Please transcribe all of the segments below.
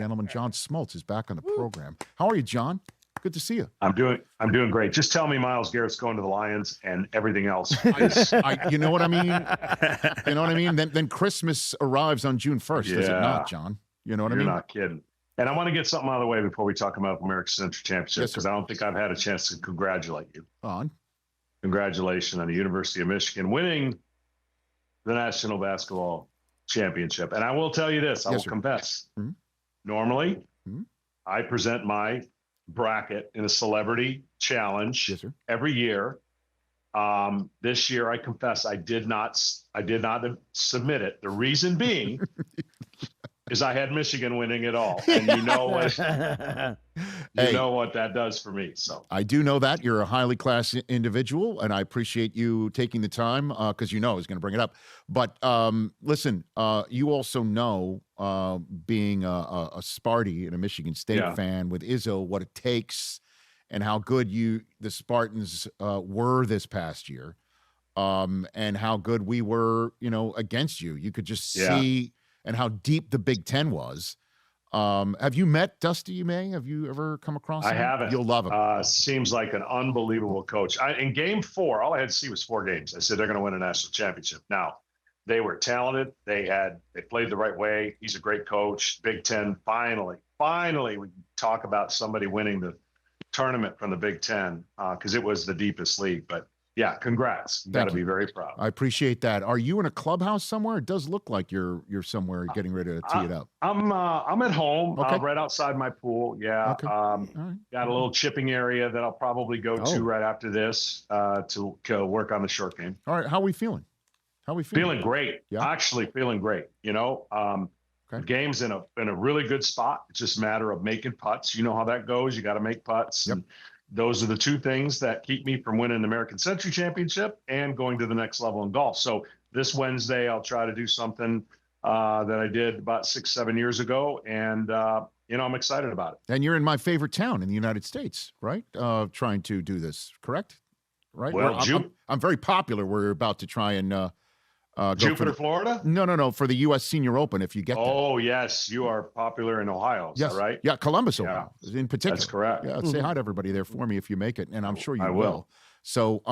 gentlemen. John Smoltz is back on the program. How are you, John? Good to see you. I'm doing great. Just tell me Myles Garrett's going to the Lions and everything else. You know what I mean? You know what I mean? Then Christmas arrives on June 1st, does it not, John? You know what I mean? You're not kidding. And I want to get something out of the way before we talk about American Century Championship, because I don't think I've had a chance to congratulate you. On. Congratulations on the University of Michigan winning the National Basketball Championship. And I will tell you this, I will confess. Mm-hmm. Normally, I present my bracket in a celebrity challenge every year. This year, I confess I did not submit it. The reason being is I had Michigan winning it all, and you know what know what that does for me. So I do know that you're a highly classy individual, and I appreciate you taking the time because you know I was going to bring it up. But listen, you also know, being a Sparty and a Michigan State fan with Izzo, what it takes and how good the Spartans were this past year, and how good we were, against you. You could just see. And how deep the Big Ten was. Have you met Dusty May? Have you ever come across him? I haven't. You'll love him. Seems like an unbelievable coach. In game 4, all I had to see was 4 games. I said they're going to win a national championship. Now, they were talented. They played the right way. He's a great coach. Big Ten, finally, we talk about somebody winning the tournament from the Big Ten because it was the deepest league. But yeah, congrats. You got to be very proud. I appreciate that. Are you in a clubhouse somewhere? It does look like you're somewhere getting ready to tee it up. I'm at home, right outside my pool. Yeah. Okay. Got a little chipping area that I'll probably go to right after this to work on the short game. All right. How are we feeling? Feeling great. Yeah. Actually feeling great. The game's in a really good spot. It's just a matter of making putts. You know how that goes. You got to make putts. Yep. And those are the 2 things that keep me from winning the American Century Championship and going to the next level in golf. So this Wednesday, I'll try to do something that I did about 6-7 years ago. And, I'm excited about it. And you're in my favorite town in the United States, right? Trying to do this, correct? Right? Well, I'm very popular. We're about to try and go Jupiter, Florida? No, for the U.S. Senior Open, if you get there. Oh, yes. You are popular in Ohio. Is that right? Yeah, Columbus, Ohio, in particular. That's correct. Yeah, say hi to everybody there for me if you make it, and I'm sure you will. So,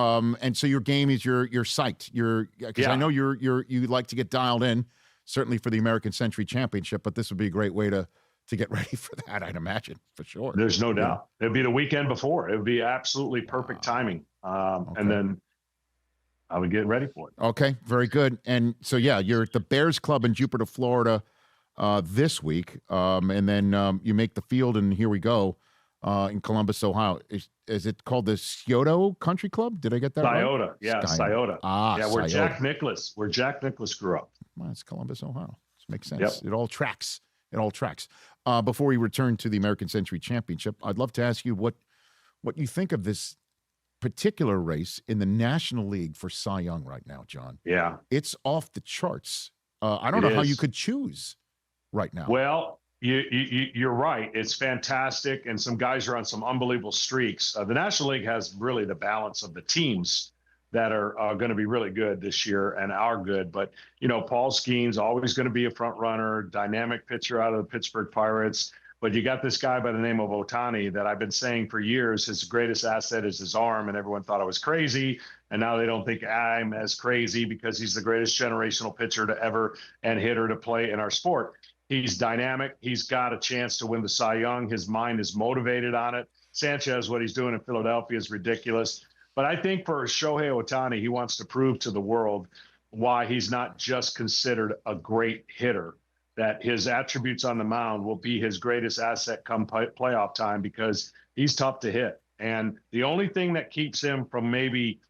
and so your game is you're psyched. Because I know you like to get dialed in, certainly for the American Century Championship, but this would be a great way to get ready for that, I'd imagine, for sure. There's no doubt. It'd be the weekend before. It would be absolutely perfect timing. And then I would get ready for it. Okay, very good. And so, you're at the Bears Club in Jupiter, Florida this week. And then you make the field, and here we go in Columbus, Ohio. Is it called the Scioto Country Club? Did I get that right? Scioto. Yeah, Scioto. Where Jack Nicklaus grew up. Well, it's Columbus, Ohio. This makes sense. Yep. It all tracks. Before we return to the American Century Championship, I'd love to ask you what you think of this particular race in the National League for Cy Young right now, John. Yeah. It's off the charts. I don't know how you could choose right now. Well, you're right. It's fantastic, and some guys are on some unbelievable streaks. The National League has really the balance of the teams that are going to be really good this year and are good. But, Paul Skeens always going to be a front runner, dynamic pitcher out of the Pittsburgh Pirates. But you got this guy by the name of Ohtani that I've been saying for years, his greatest asset is his arm, and everyone thought I was crazy. And now they don't think I'm as crazy because he's the greatest generational pitcher to ever and hitter to play in our sport. He's dynamic. He's got a chance to win the Cy Young. His mind is motivated on it. Sanchez, what he's doing in Philadelphia is ridiculous. But I think for Shohei Ohtani, he wants to prove to the world why he's not just considered a great hitter, that his attributes on the mound will be his greatest asset come playoff time because he's tough to hit. And the only thing that keeps him from maybe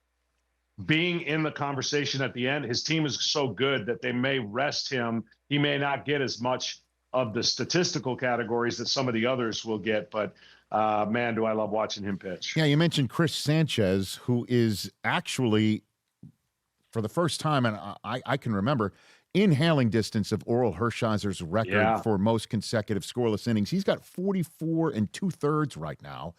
being in the conversation at the end, his team is so good that they may rest him. He may not get as much of the statistical categories that some of the others will get, but man, do I love watching him pitch. Yeah, you mentioned Chris Sanchez, who is actually, for the first time, and I can remember, in hailing distance of Oral Hershiser's record for most consecutive scoreless innings. He's got 44 2/3 right now.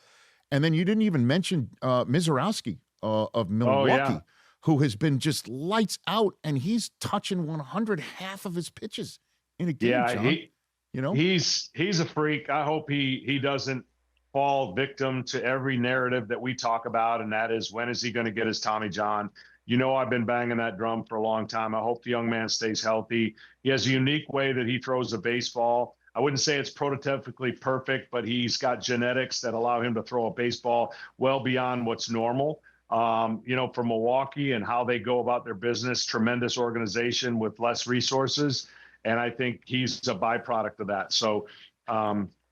And then you didn't even mention Mizorowski of Milwaukee, who has been just lights out, and he's touching 100 half of his pitches in a game, John. You know, he's a freak. I hope he doesn't fall victim to every narrative that we talk about, and that is, when is he going to get his Tommy John? You know, I've been banging that drum for a long time. I hope the young man stays healthy. He has a unique way that he throws the baseball. I wouldn't say it's prototypically perfect, but he's got genetics that allow him to throw a baseball well beyond what's normal. You know, for Milwaukee and how they go about their business, tremendous organization with less resources. And I think he's a byproduct of that. So,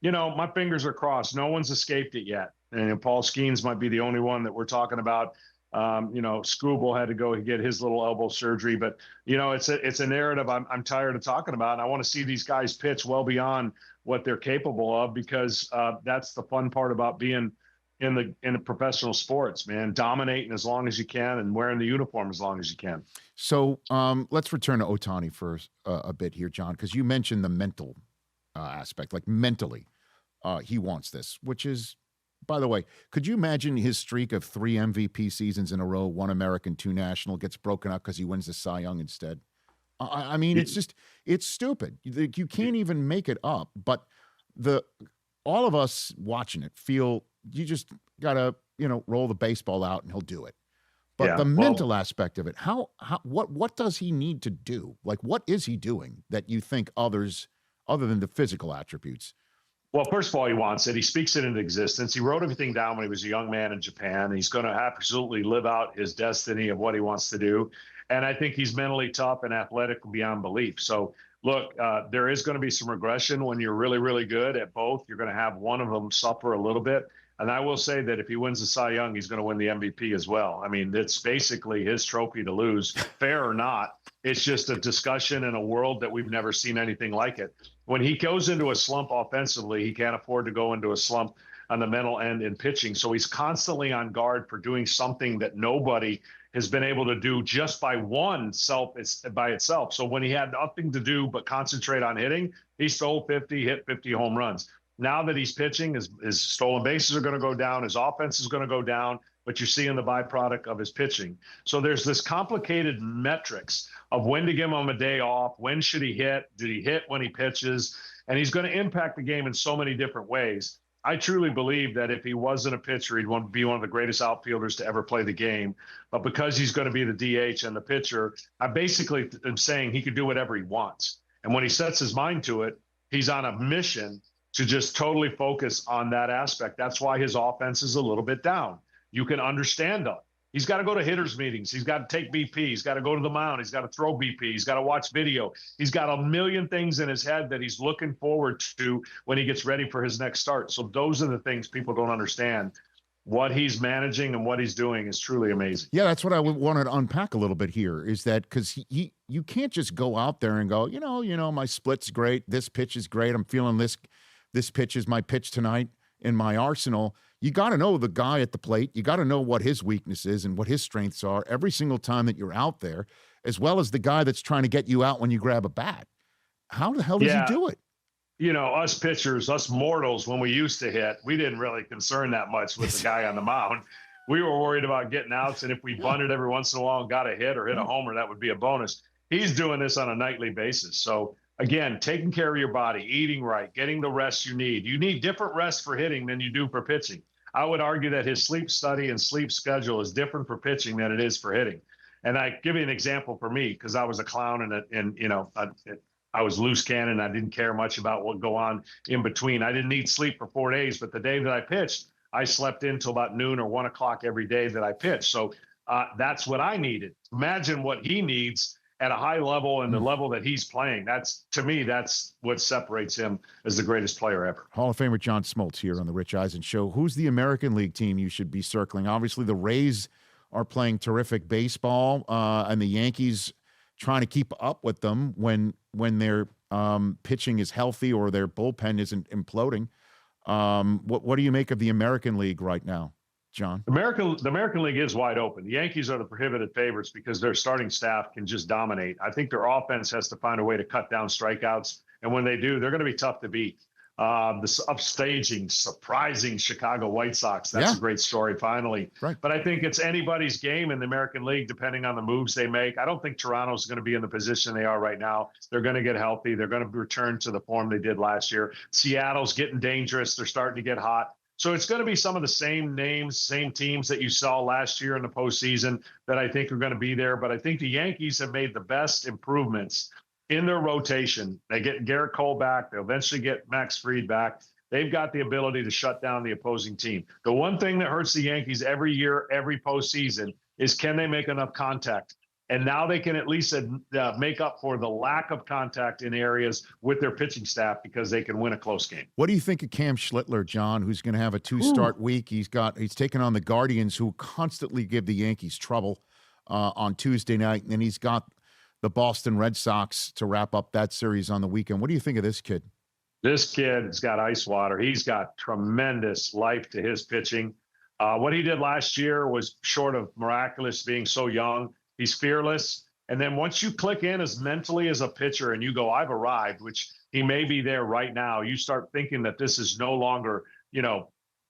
you know, my fingers are crossed. No one's escaped it yet. And Paul Skeens might be the only one that we're talking about. You know, Scooble had to go get his little elbow surgery, but you know, it's a narrative I'm tired of talking about. And I want to see these guys pitch well beyond what they're capable of, because that's the fun part about being in the professional sports, man. Dominating as long as you can and wearing the uniform as long as you can. So let's return to Ohtani for a bit here, John, because you mentioned the mental aspect. Like mentally, he wants this, which is, by the way, could you imagine his streak of 3 MVP seasons in a row, 1 American, 2 national, gets broken up because he wins the Cy Young instead? I mean, it's stupid. You can't even make it up. But all of us watching it feel you just gotta, you know, roll the baseball out and he'll do it. But the mental aspect of it, what does he need to do? Like, what is he doing that you think others, other than the physical attributes? Well, first of all, he wants it. He speaks it into existence. He wrote everything down when he was a young man in Japan. He's going to absolutely live out his destiny of what he wants to do. And I think he's mentally tough and athletic beyond belief. So, look, there is going to be some regression when you're really, really good at both. You're going to have one of them suffer a little bit. And I will say that if he wins the Cy Young, he's going to win the MVP as well. I mean, it's basically his trophy to lose, fair or not. It's just a discussion in a world that we've never seen anything like it. When he goes into a slump offensively, he can't afford to go into a slump on the mental end in pitching. So he's constantly on guard for doing something that nobody has been able to do just by by itself. So when he had nothing to do but concentrate on hitting, he stole 50, hit 50 home runs. Now that he's pitching, his stolen bases are going to go down. His offense is going to go down, but you're seeing the byproduct of his pitching. So there's this complicated metrics of when to give him a day off. When should he hit? Did he hit when he pitches? And he's going to impact the game in so many different ways. I truly believe that if he wasn't a pitcher, he'd want to be one of the greatest outfielders to ever play the game. But because he's going to be the DH and the pitcher, I basically am saying he could do whatever he wants. And when he sets his mind to it, he's on a mission to just totally focus on that aspect. That's why his offense is a little bit down. You can understand him. He's got to go to hitters meetings. He's got to take BP. He's got to go to the mound. He's got to throw BP. He's got to watch video. He's got a million things in his head that he's looking forward to when he gets ready for his next start. So those are the things people don't understand. What he's managing and what he's doing is truly amazing. Yeah, that's what I wanted to unpack a little bit here, is that because you can't just go out there and go, you know, my split's great. This pitch is great. I'm feeling this pitch is my pitch tonight in my arsenal. You got to know the guy at the plate. You got to know what his weakness is and what his strengths are every single time that you're out there, as well as the guy that's trying to get you out when you grab a bat. How the hell does he do it? You know, us pitchers, us mortals, when we used to hit, we didn't really concern that much with the guy on the mound. We were worried about getting outs, and if we bunted every once in a while and got a hit or hit a homer, that would be a bonus. He's doing this on a nightly basis. So, again, taking care of your body, eating right, getting the rest you need. You need different rest for hitting than you do for pitching. I would argue that his sleep study and sleep schedule is different for pitching than it is for hitting. And I give you an example for me, because I was a clown and you know, I was loose cannon. I didn't care much about what go on in between. I didn't need sleep for 4 days, but the day that I pitched, I slept in till about noon or 1 o'clock every day that I pitched. So that's what I needed. Imagine what he needs at a high level and the level that he's playing. That's, to me, that's what separates him as the greatest player ever. Hall of Famer John Smoltz here on the Rich Eisen Show. Who's the American League team you should be circling? Obviously, the Rays are playing terrific baseball, and the Yankees trying to keep up with them when their pitching is healthy or their bullpen isn't imploding. What do you make of the American League right now, John? The American League is wide open. The Yankees are the prohibited favorites because their starting staff can just dominate. I think their offense has to find a way to cut down strikeouts. And when they do, they're going to be tough to beat. this upstaging, surprising Chicago White Sox. That's a great story, finally. Right. But I think it's anybody's game in the American League, depending on the moves they make. I don't think Toronto's going to be in the position they are right now. They're going to get healthy. They're going to return to the form they did last year. Seattle's getting dangerous. They're starting to get hot. So it's going to be some of the same names, same teams that you saw last year in the postseason that I think are going to be there. But I think the Yankees have made the best improvements in their rotation. They get Garrett Cole back. They'll eventually get Max Fried back. They've got the ability to shut down the opposing team. The one thing that hurts the Yankees every year, every postseason, is can they make enough contact? And now they can at least make up for the lack of contact in areas with their pitching staff because they can win a close game. What do you think of Cam Schlittler, John, who's going to have a 2-start week? He's taken on the Guardians, who constantly give the Yankees trouble on Tuesday night, and then he's got the Boston Red Sox to wrap up that series on the weekend. What do you think of this kid? This kid's got ice water. He's got tremendous life to his pitching. What he did last year was short of miraculous, being so young. He's fearless. And then once you click in as mentally as a pitcher and you go, I've arrived, which he may be there right now, you start thinking that this is no longer, a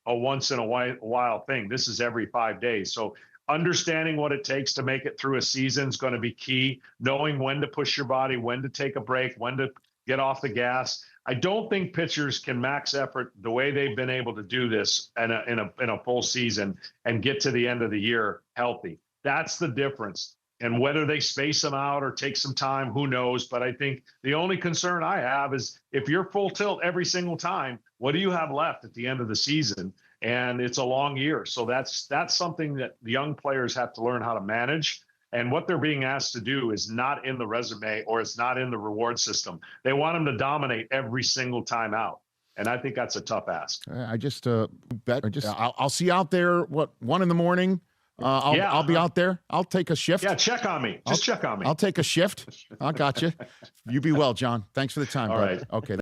once in a while thing. This is every 5 days. So understanding what it takes to make it through a season is going to be key. Knowing when to push your body, when to take a break, when to get off the gas. I don't think pitchers can max effort the way they've been able to do this in a full season and get to the end of the year healthy. That's the difference. And whether they space them out or take some time, who knows? But I think the only concern I have is if you're full tilt every single time, what do you have left at the end of the season? And it's a long year. So that's something that the young players have to learn how to manage. And what they're being asked to do is not in the resume or it's not in the reward system. They want them to dominate every single time out. And I think that's a tough ask. I'll see you out there, 1 a.m. I'll be out there. I'll take a shift. Yeah, check on me. Check on me. I'll take a shift. I got you. You be well, John. Thanks for the time, All brother. right. Okay.